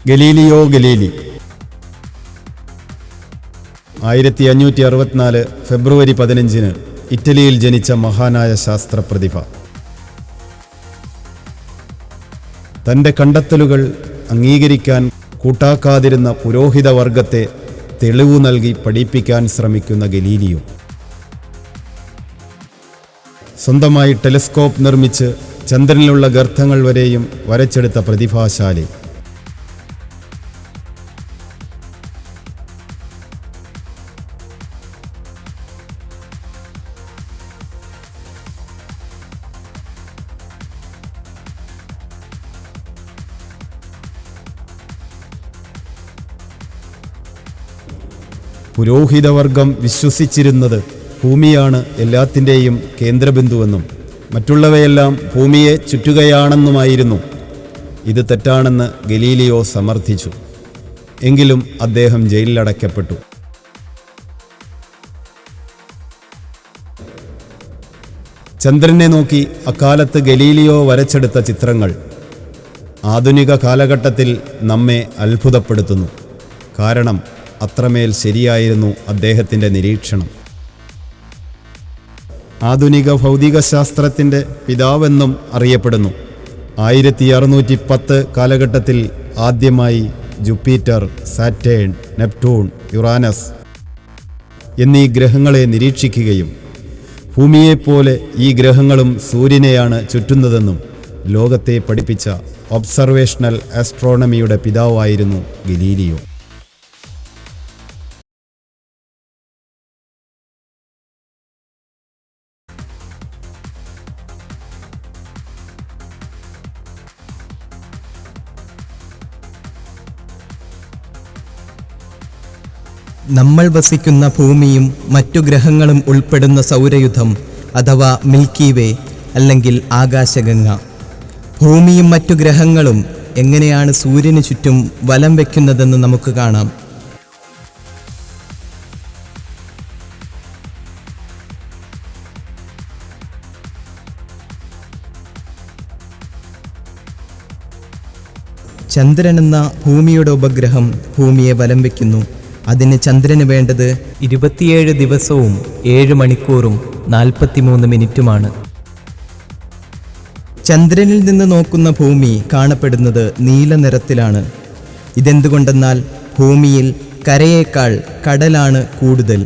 Galileo Galilei 1564 ഫെബ്രുവരി 15 ഇറ്റലിയിൽ ജനിച്ച മഹാനായ ശാസ്ത്രപ്രതിഭ. തൻ്റെ കണ്ടെത്തലുകൾ അംഗീകരിക്കാൻ കൂട്ടാക്കാതിരുന്ന പുരോഹിതവർഗത്തെ തെളിവു നൽകി പഠിപ്പിക്കാൻ ശ്രമിക്കുന്ന ഗലീലിയോ സ്വന്തമായി ടെലിസ്കോപ്പ് നിർമ്മിച്ച് ചന്ദ്രനിലുള്ള ഗർത്തങ്ങൾ വരെയും വരച്ചെടുത്ത പ്രതിഭാശാലി. പുരോഹിതവർഗം വിശ്വസിച്ചിരുന്നത് ഭൂമിയാണ് എല്ലാത്തിൻ്റെയും കേന്ദ്രബിന്ദുവെന്നും മറ്റുള്ളവയെല്ലാം ഭൂമിയെ ചുറ്റുകയാണെന്നുമായിരുന്നു. ഇത് തെറ്റാണെന്ന് ഗലീലിയോ സമർത്ഥിച്ചു. എങ്കിലും അദ്ദേഹം ജയിലിലടയ്ക്കപ്പെട്ടു. ചന്ദ്രനെ നോക്കി അക്കാലത്ത് ഗലീലിയോ വരച്ചെടുത്ത ചിത്രങ്ങൾ ആധുനിക കാലഘട്ടത്തിൽ നമ്മെ അത്ഭുതപ്പെടുത്തുന്നു. കാരണം അത്രമേൽ ശരിയായിരുന്നു അദ്ദേഹത്തിൻ്റെ നിരീക്ഷണം. ആധുനിക ഭൗതികശാസ്ത്രത്തിൻ്റെ പിതാവെന്നും അറിയപ്പെടുന്നു. 1610 കാലഘട്ടത്തിൽ ആദ്യമായി ജൂപ്പിറ്റർ, സാറ്റേൺ, നെപ്റ്റ്യൂൺ, യുറാനസ് എന്നീ ഗ്രഹങ്ങളെ നിരീക്ഷിക്കുകയും ഭൂമിയെപ്പോലെ ഈ ഗ്രഹങ്ങളും സൂര്യനെയാണ് ചുറ്റുന്നതെന്നും ലോകത്തെ പഠിപ്പിച്ച ഒബ്സർവേഷണൽ ആസ്ട്രോണമിയുടെ പിതാവായിരുന്നു ഗലീലിയോ. നമ്മൾ വസിക്കുന്ന ഭൂമിയും മറ്റു ഗ്രഹങ്ങളും ഉൾപ്പെടുന്ന സൗരയുധം അഥവാ മിൽക്കി വേ അല്ലെങ്കിൽ ആകാശഗംഗ. ഭൂമിയും മറ്റു ഗ്രഹങ്ങളും എങ്ങനെയാണ് സൂര്യന് ചുറ്റും വലം വയ്ക്കുന്നതെന്ന് നമുക്ക് കാണാം. ചന്ദ്രനെന്ന ഭൂമിയുടെ ഉപഗ്രഹം ഭൂമിയെ വലം വയ്ക്കുന്നു. അതിന് ചന്ദ്രന് വേണ്ടത് 27 ദിവസവും 7 മണിക്കൂറും 43 മിനിറ്റുമാണ്. ചന്ദ്രനിൽ നിന്ന് നോക്കുന്ന ഭൂമി കാണപ്പെടുന്നത് നീല നിറത്തിലാണ്. ഇതെന്തുകൊണ്ടെന്നാൽ ഭൂമിയിൽ കരയേക്കാൾ കടലാണ് കൂടുതൽ.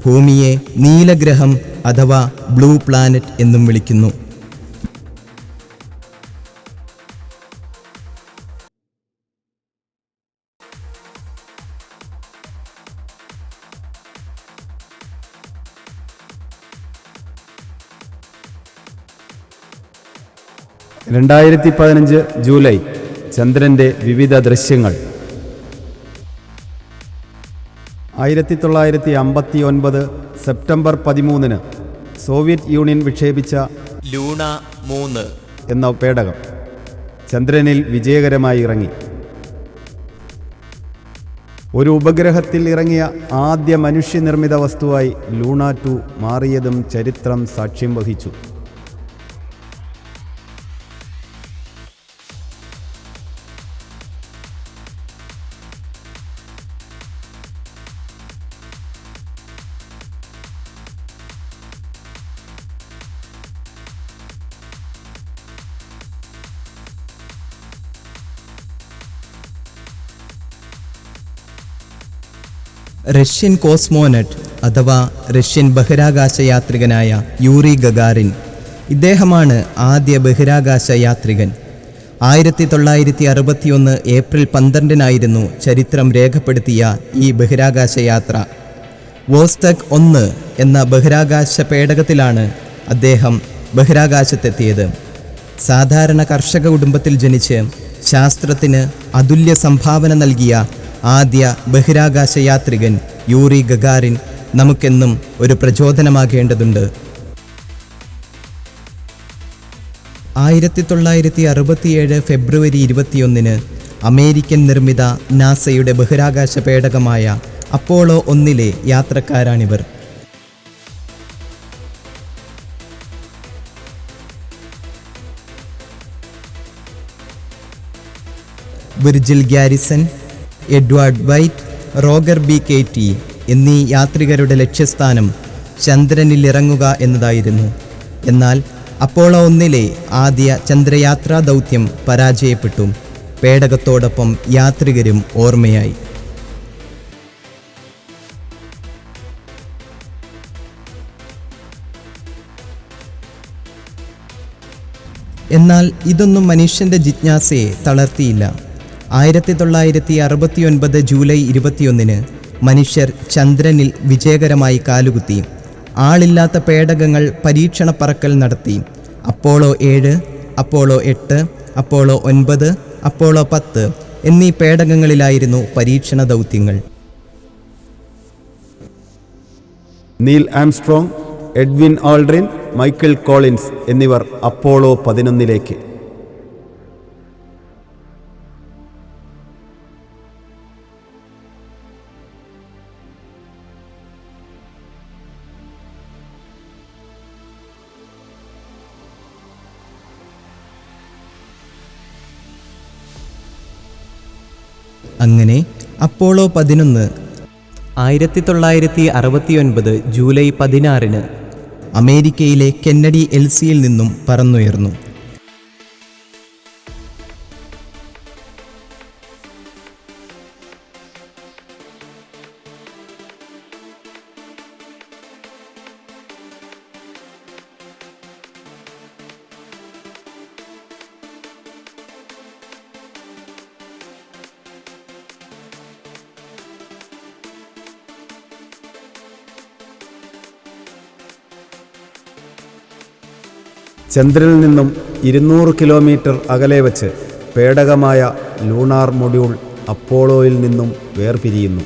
ഭൂമിയെ നീലഗ്രഹം അഥവാ ബ്ലൂ പ്ലാനറ്റ് എന്നും വിളിക്കുന്നു. ജൂലൈ ചന്ദ്രൻ്റെ വിവിധ ദൃശ്യങ്ങൾ. 1959 സെപ്റ്റംബർ 13 സോവിയറ്റ് യൂണിയൻ വിക്ഷേപിച്ച ലൂണ 3 എന്ന പേടകം ചന്ദ്രനിൽ വിജയകരമായി ഇറങ്ങി. ഒരു ഉപഗ്രഹത്തിൽ ഇറങ്ങിയ ആദ്യ മനുഷ്യനിർമ്മിത വസ്തുവായി ലൂണ 2 മാറിയതും ചരിത്രം സാക്ഷ്യം വഹിച്ചു. റഷ്യൻ കോസ്മോനറ്റ് അഥവാ റഷ്യൻ ബഹിരാകാശ യാത്രികനായ യൂറി ഗഗാറിൻ. ഇദ്ദേഹമാണ് ആദ്യ ബഹിരാകാശ യാത്രികൻ. 1961 ഏപ്രിൽ 12 ചരിത്രം രേഖപ്പെടുത്തിയ ഈ ബഹിരാകാശ യാത്ര. വോസ്റ്റക് 1 എന്ന ബഹിരാകാശ പേടകത്തിലാണ് അദ്ദേഹം ബഹിരാകാശത്തെത്തിയത്. സാധാരണ കർഷക കുടുംബത്തിൽ ജനിച്ച് ശാസ്ത്രത്തിന് അതുല്യ സംഭാവന നൽകിയ ആദ്യ ബഹിരാകാശ യാത്രികൻ യൂറി ഗഗാറിൻ നമുക്കെന്നും ഒരു പ്രചോദനമാകേണ്ടതുണ്ട്. 1967 ഫെബ്രുവരി 21 അമേരിക്കൻ നിർമ്മിത നാസയുടെ ബഹിരാകാശ പേടകമായ അപ്പോളോ 1 യാത്രക്കാരാണിവർ. Virgil Grissom, Edward White, Roger B കേറ്റി എന്നീ യാത്രികരുടെ ലക്ഷ്യസ്ഥാനം ചന്ദ്രനിലിറങ്ങുക എന്നതായിരുന്നു. എന്നാൽ അപ്പോളോ 1 ആദ്യ ചന്ദ്രയാത്രാ ദൗത്യം പരാജയപ്പെട്ടു. പേടകത്തോടൊപ്പം യാത്രികരും ഓർമ്മയായി. എന്നാൽ ഇതൊന്നും മനുഷ്യൻ്റെ ജിജ്ഞാസയെ തളർത്തിയില്ല. 1969 ജൂലൈ 21 മനുഷ്യർ ചന്ദ്രനിൽ വിജയകരമായി കാലുകുത്തി. ആളില്ലാത്ത പേടകങ്ങൾ പരീക്ഷണ പറക്കൽ നടത്തി. അപ്പോളോ 7, അപ്പോളോ 8, അപ്പോളോ 9, അപ്പോളോ 10 എന്നീ പേടകങ്ങളിലായിരുന്നു പരീക്ഷണ ദൗത്യങ്ങൾ. Neil Armstrong, Edwin Aldrin, Michael Collins എന്നിവർ അപ്പോളോ 11 അങ്ങനെ അപ്പോളോ 11 1969 ജൂലൈ 16 അമേരിക്കയിലെ കെന്നഡി എൽസിയിൽ നിന്നും പറന്നുയർന്നു. ചന്ദ്രനിൽ നിന്നും 200 കിലോമീറ്റർ അകലെ വച്ച് പേടകമായ ലൂണാർ മൊഡ്യൂൾ അപ്പോളോയിൽ നിന്നും വേർപിരിയുന്നു.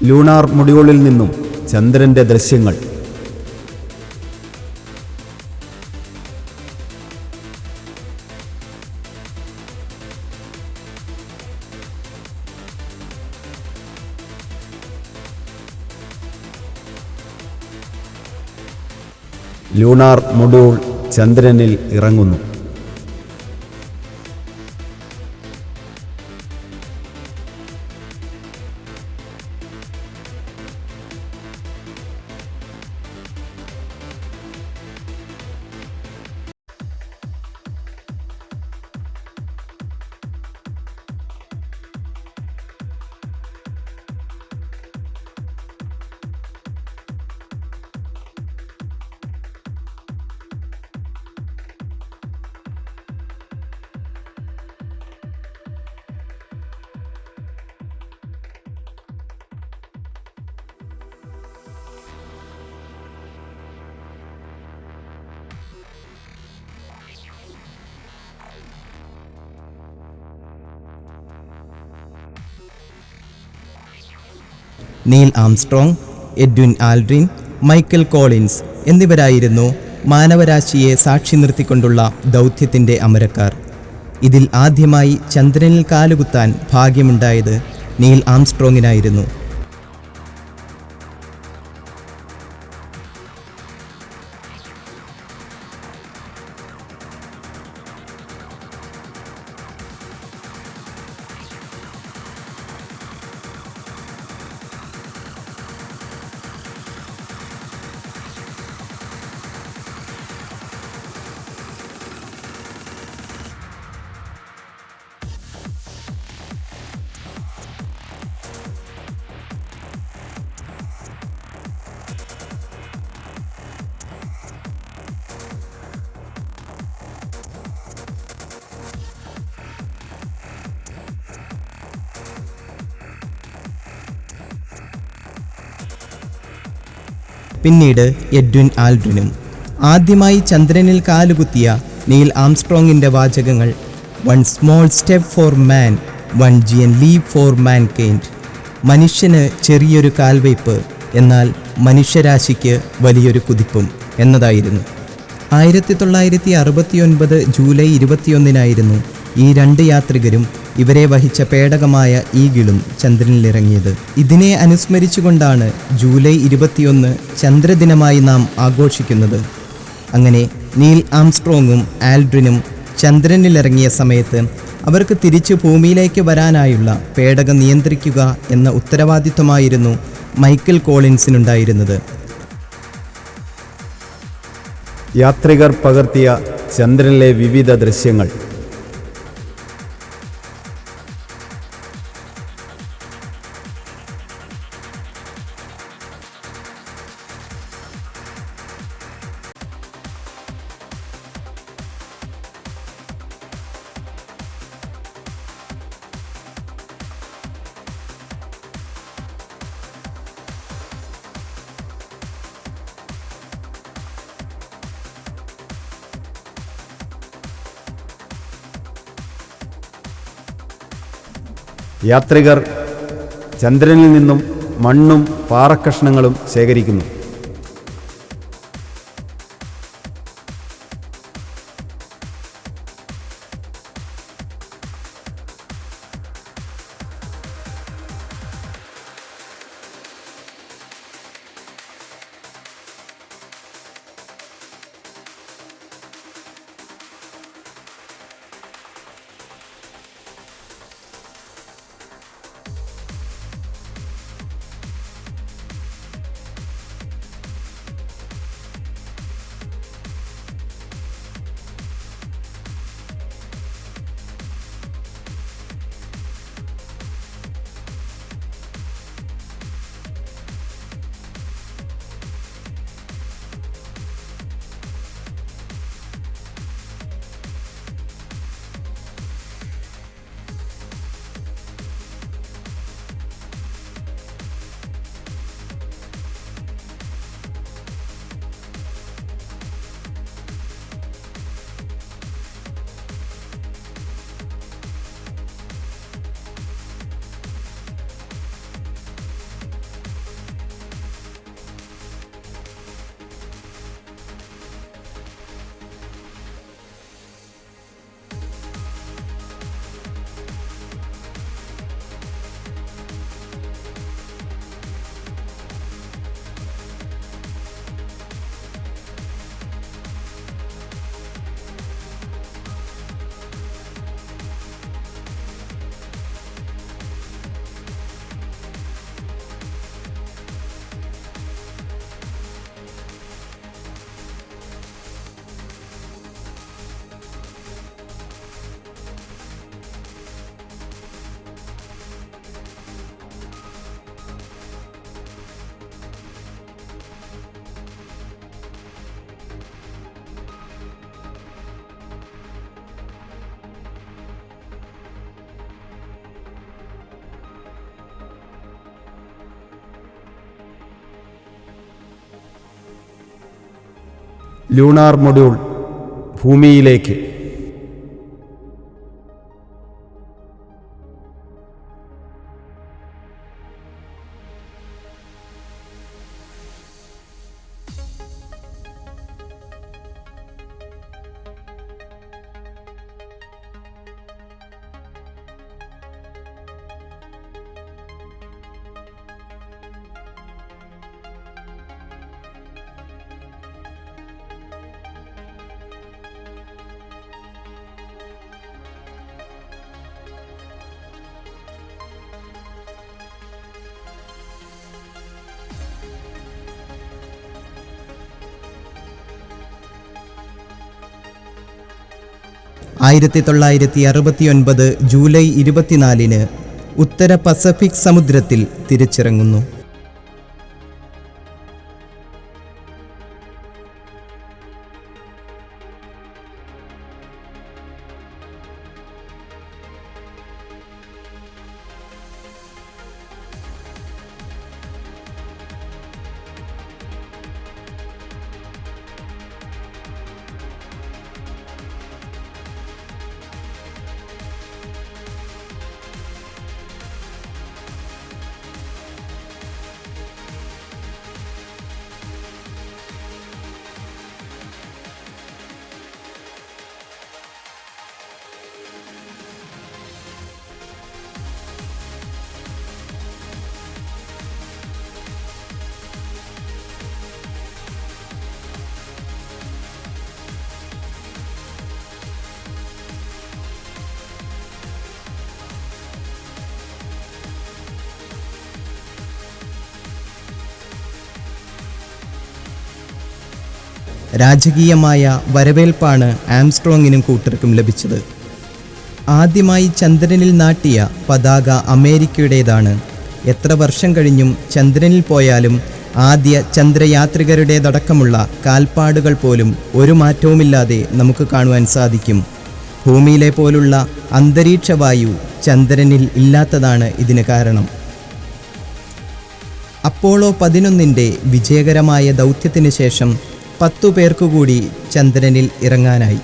ലൂണാർ മൊഡ്യൂളിൽ നിന്നും ചന്ദ്രൻ്റെ ദൃശ്യങ്ങൾ. ലൂണാർ മൊഡ്യൂൾ ചന്ദ്രനിൽ ഇറങ്ങുന്നു. Neil Armstrong, Edwin Aldrin, Michael Collins എന്നിവരായിരുന്നു മാനവരാശിയെ സാക്ഷി നിർത്തിക്കൊണ്ടുള്ള ദൗത്യത്തിൻ്റെ അമരക്കാർ. ഇതിൽ ആദ്യമായി ചന്ദ്രനിൽ കാലുകുത്താൻ ഭാഗ്യമുണ്ടായത് നീൽ ആംസ്ട്രോങ്ങിനായിരുന്നു. പിന്നീട് എഡ്വിൻ ആൽഡ്രിനും. ആദ്യമായി ചന്ദ്രനിൽ കാലുകുത്തിയ നീൽ ആംസ്ട്രോങ്ങിൻ്റെ വാചകങ്ങൾ one small step for man, one giant leap for mankind. മനുഷ്യന് ചെറിയൊരു കാൽവയ്പ്, എന്നാൽ മനുഷ്യരാശിക്ക് വലിയൊരു കുതിപ്പും എന്നതായിരുന്നു. 1969 ജൂലൈ 21 ഈ രണ്ട് യാത്രികരും ഇവരെ വഹിച്ച പേടകമായ ഈഗിളും ചന്ദ്രനിലിറങ്ങിയത്. ഇതിനെ അനുസ്മരിച്ചുകൊണ്ടാണ് ജൂലൈ 21 ചന്ദ്രദിനമായി നാം ആഘോഷിക്കുന്നത്. അങ്ങനെ നീൽ ആംസ്ട്രോങ്ങും ആൽഡ്രിനും ചന്ദ്രനിലിറങ്ങിയ സമയത്ത് അവർക്ക് തിരിച്ചു ഭൂമിയിലേക്ക് വരാനായുള്ള പേടകം നിയന്ത്രിക്കുക എന്ന ഉത്തരവാദിത്വമായിരുന്നു മൈക്കൽ കോളിൻസിനുണ്ടായിരുന്നത്. യാത്രികർ പകർത്തിയ ചന്ദ്രനിലെ വിവിധ ദൃശ്യങ്ങൾ. യാത്രികർ ചന്ദ്രനിൽ നിന്നും മണ്ണും പാറക്കഷ്ണങ്ങളും ശേഖരിക്കുന്നു. ലൂണാർ മൊഡ്യൂൾ ഭൂമിയിലേക്ക്. ജൂലൈ 24 ഉത്തര പസഫിക് സമുദ്രത്തിൽ തിരിച്ചിറങ്ങുന്നു. രാജകീയമായ വരവേൽപ്പാണ് ആംസ്ട്രോങ്ങിനും കൂട്ടർക്കും ലഭിച്ചത്. ആദ്യമായി ചന്ദ്രനിൽ നാട്ടിയ പതാക അമേരിക്കയുടേതാണ്. എത്ര വർഷം കഴിഞ്ഞും ചന്ദ്രനിൽ പോയാലും ആദ്യ ചന്ദ്രയാത്രികരുടേതടക്കമുള്ള കാൽപ്പാടുകൾ പോലും ഒരു മാറ്റവുമില്ലാതെ നമുക്ക് കാണുവാൻ സാധിക്കും. ഭൂമിയിലെ പോലുള്ള അന്തരീക്ഷവായു ചന്ദ്രനിൽ ഇല്ലാത്തതാണ് ഇതിന് കാരണം. അപ്പോളോ 11 വിജയകരമായ ദൗത്യത്തിന് ശേഷം 10 പേർക്കുകൂടി ചന്ദ്രനിൽ ഇറങ്ങാനായി.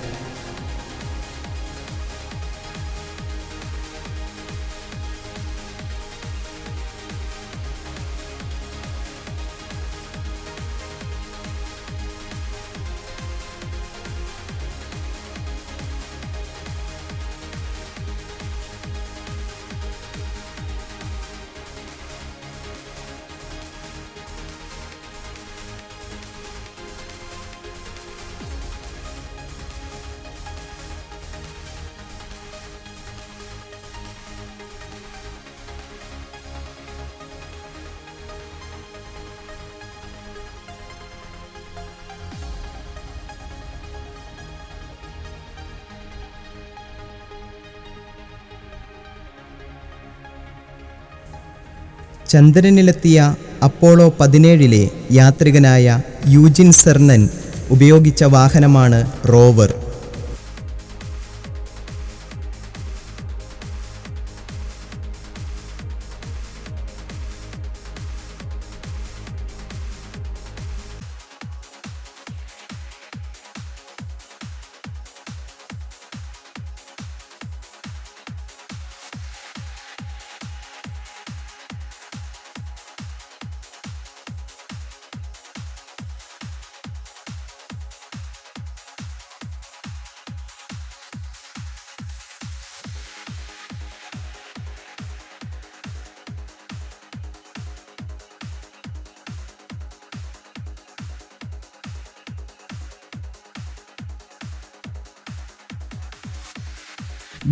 ചന്ദ്രനിലെത്തിയ അപ്പോളോ 17 യാത്രികനായ യൂജിൻ സെർനൻ ഉപയോഗിച്ച വാഹനമാണ് റോവർ.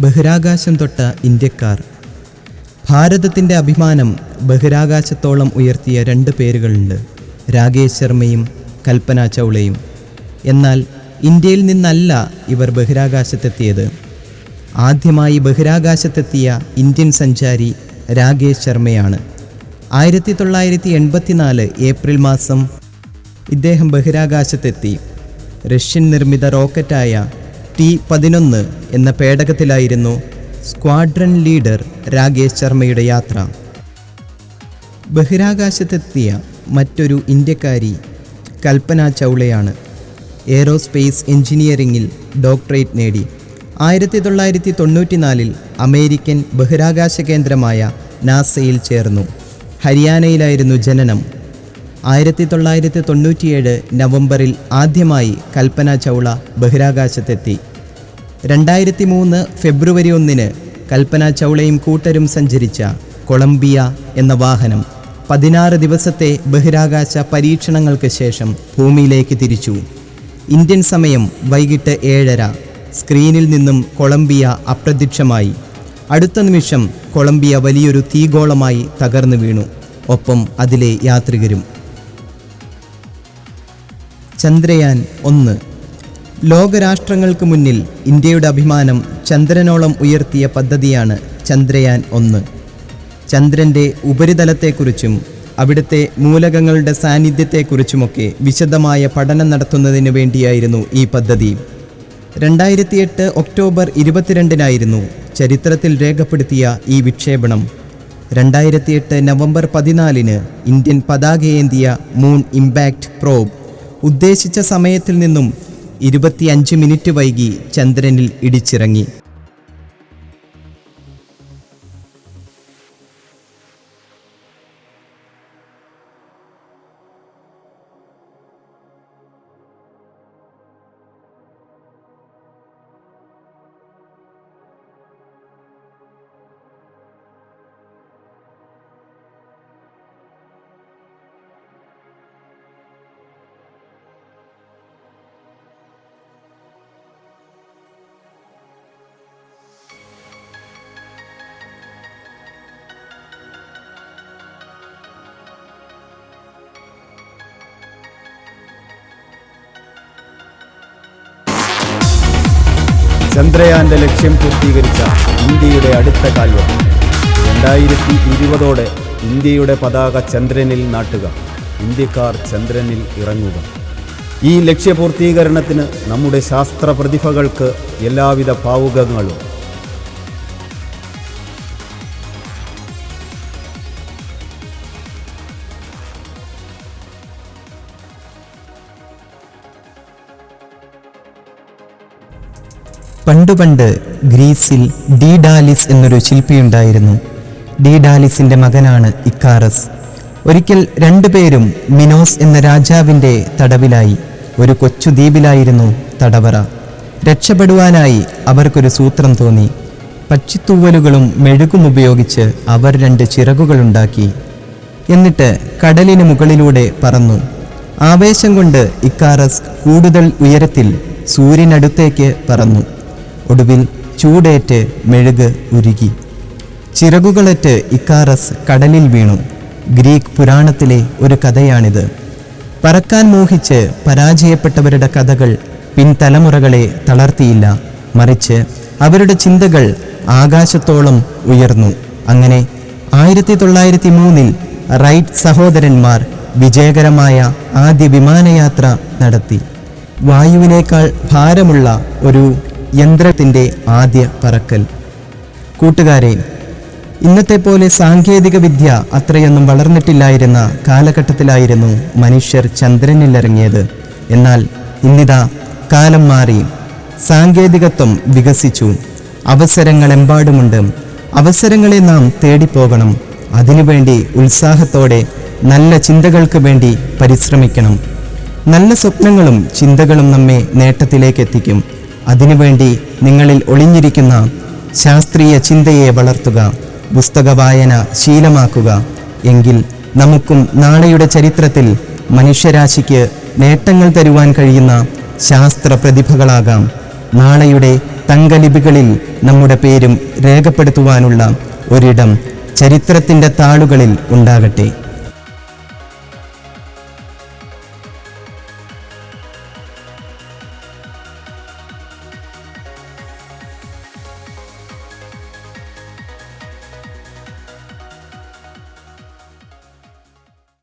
ബഹിരാകാശം തൊട്ട ഇന്ത്യക്കാർ. ഭാരതത്തിൻ്റെ അഭിമാനം ബഹിരാകാശത്തോളം ഉയർത്തിയ 2 പേരുകളുണ്ട്, രാകേഷ് ശർമ്മയും കൽപ്പന ചൗളയും. എന്നാൽ ഇന്ത്യയിൽ നിന്നല്ല ഇവർ ബഹിരാകാശത്തെത്തിയത്. ആദ്യമായി ബഹിരാകാശത്തെത്തിയ ഇന്ത്യൻ സഞ്ചാരി രാകേഷ് ശർമ്മയാണ്. 1984 ഏപ്രിൽ മാസം ഇദ്ദേഹം ബഹിരാകാശത്തെത്തി. റഷ്യൻ നിർമ്മിത റോക്കറ്റായ T-11 എന്ന പേടകത്തിലായിരുന്നു സ്ക്വാഡ്രൺ ലീഡർ രാകേഷ് ശർമ്മയുടെ യാത്ര. ബഹിരാകാശത്തെത്തിയ മറ്റൊരു ഇന്ത്യക്കാരി കൽപ്പന ചൗളയാണ്. എയ്റോസ്പേസ് എഞ്ചിനീയറിംഗിൽ ഡോക്ടറേറ്റ് നേടി. 1994 അമേരിക്കൻ ബഹിരാകാശ കേന്ദ്രമായ നാസയിൽ ചേർന്നു. ഹരിയാനയിലായിരുന്നു ജനനം. 1997 നവംബറിൽ ആദ്യമായി കൽപ്പന ചൗള ബഹിരാകാശത്തെത്തി. 2003 ഫെബ്രുവരി 1 കൽപ്പന ചൗളയും കൂട്ടരും സഞ്ചരിച്ച കൊളംബിയ എന്ന വാഹനം 16 ദിവസത്തെ ബഹിരാകാശ പരീക്ഷണങ്ങൾക്ക് ശേഷം ഭൂമിയിലേക്ക് തിരിച്ചു. ഇന്ത്യൻ സമയം വൈകിട്ട് 7:30. സ്ക്രീനിൽ നിന്നും കൊളംബിയ അപ്രത്യക്ഷമായി. അടുത്ത നിമിഷം കൊളംബിയ വലിയൊരു തീഗോളമായി തകർന്നു വീണു. ഒപ്പം അതിലെ യാത്രികരും. ചന്ദ്രയാൻ 1. ലോകരാഷ്ട്രങ്ങൾക്ക് മുന്നിൽ ഇന്ത്യയുടെ അഭിമാനം ചന്ദ്രനോളം ഉയർത്തിയ പദ്ധതിയാണ് ചന്ദ്രയാൻ 1. ചന്ദ്രൻ്റെ ഉപരിതലത്തെക്കുറിച്ചും അവിടുത്തെ മൂലകങ്ങളുടെ സാന്നിധ്യത്തെക്കുറിച്ചുമൊക്കെ വിശദമായ പഠനം നടത്തുന്നതിന് വേണ്ടിയായിരുന്നു ഈ പദ്ധതി. 2008 ഒക്ടോബർ 22 ചരിത്രത്തിൽ രേഖപ്പെടുത്തിയ ഈ വിക്ഷേപണം 2008 നവംബർ 14 ഇന്ത്യൻ പതാകയേന്തിയ മൂൺ ഇമ്പാക്റ്റ് പ്രോബ് ഉദ്ദേശിച്ച സമയത്തിൽ നിന്നും 25 മിനിറ്റ് വൈകി ചന്ദ്രനിൽ ഇടിച്ചിറങ്ങി. ചന്ദ്രയാന്റെ ലക്ഷ്യം പൂർത്തീകരിച്ച ഇന്ത്യയുടെ അടുത്ത കാൽവെപ്പ്. 2020 ഇന്ത്യയുടെ പതാക ചന്ദ്രനിൽ നാട്ടുക, ഇന്ത്യക്കാർ ചന്ദ്രനിൽ ഇറങ്ങുക. ഈ ലക്ഷ്യപൂർത്തീകരണത്തിന് നമ്മുടെ ശാസ്ത്ര പ്രതിഭകൾക്ക് എല്ലാവിധ ഭാവുകങ്ങളും. പണ്ടുപണ്ട് ഗ്രീസിൽ ഡീഡാലിസ് എന്നൊരു ശില്പിയുണ്ടായിരുന്നു. ഡീഡാലിസിന്റെ മകനാണ് ഇക്കാറസ്. ഒരിക്കൽ രണ്ടുപേരും മിനോസ് എന്ന രാജാവിൻ്റെ തടവിലായി. ഒരു കൊച്ചു ദ്വീപിലായിരുന്നു തടവറ. രക്ഷപ്പെടുവാനായി അവർക്കൊരു സൂത്രം തോന്നി. പക്ഷിത്തൂവലുകളും മെഴുകും ഉപയോഗിച്ച് അവർ 2 ചിറകുകളുണ്ടാക്കി. എന്നിട്ട് കടലിന് മുകളിലൂടെ പറന്നു. ആവേശം കൊണ്ട് ഇക്കാറസ് കൂടുതൽ ഉയരത്തിൽ സൂര്യനടുത്തേക്ക് പറന്നു. ഒടുവിൽ ചൂടേറ്റ് മെഴുക് ഉരുകി. ചിറകുകളേറ്റ് ഇക്കാറസ് കടലിൽ വീണു. ഗ്രീക്ക് പുരാണത്തിലെ ഒരു കഥയാണിത്. പറക്കാൻ മോഹിച്ച് പരാജയപ്പെട്ടവരുടെ കഥകൾ പിൻതലമുറകളെ തളർത്തിയില്ല, മറിച്ച് അവരുടെ ചിന്തകൾ ആകാശത്തോളം ഉയർന്നു. അങ്ങനെ 1903 റൈറ്റ് സഹോദരന്മാർ വിജയകരമായ ആദ്യ വിമാനയാത്ര നടത്തി. വായുവിനേക്കാൾ ഭാരമുള്ള ഒരു യന്ത്രത്തിൻ്റെ ആദ്യ പറക്കൽ. കൂട്ടുകാരെ, ഇന്നത്തെ പോലെ സാങ്കേതിക വിദ്യ അത്രയൊന്നും വളർന്നിട്ടില്ലായിരുന്ന കാലഘട്ടത്തിലായിരുന്നു മനുഷ്യർ ചന്ദ്രനിലിറങ്ങിയത്. എന്നാൽ ഇന്നിതാ കാലം മാറി, സാങ്കേതികത്വം വികസിച്ചു, അവസരങ്ങളെമ്പാടുമുണ്ട്. അവസരങ്ങളെ നാം തേടിപ്പോകണം. അതിനുവേണ്ടി ഉത്സാഹത്തോടെ നല്ല ചിന്തകൾക്ക് വേണ്ടി പരിശ്രമിക്കണം. നല്ല സ്വപ്നങ്ങളും ചിന്തകളും നമ്മെ നേട്ടത്തിലേക്ക് എത്തിക്കും. അതിനുവേണ്ടി നിങ്ങളിൽ ഒളിഞ്ഞിരിക്കുന്ന ശാസ്ത്രീയ ചിന്തയെ വളർത്തുക, പുസ്തക വായന ശീലമാക്കുക. എങ്കിൽ നമുക്കും നാളെയുടെ ചരിത്രത്തിൽ മനുഷ്യരാശിക്ക് നേട്ടങ്ങൾ തരുവാൻ കഴിയുന്ന ശാസ്ത്ര പ്രതിഭകളാകാം. നാളെയുടെ തങ്കലിപികളിൽ നമ്മുടെ പേരും രേഖപ്പെടുത്തുവാനുള്ള ഒരിടം ചരിത്രത്തിൻ്റെ താളുകളിൽ ഉണ്ടാകട്ടെ.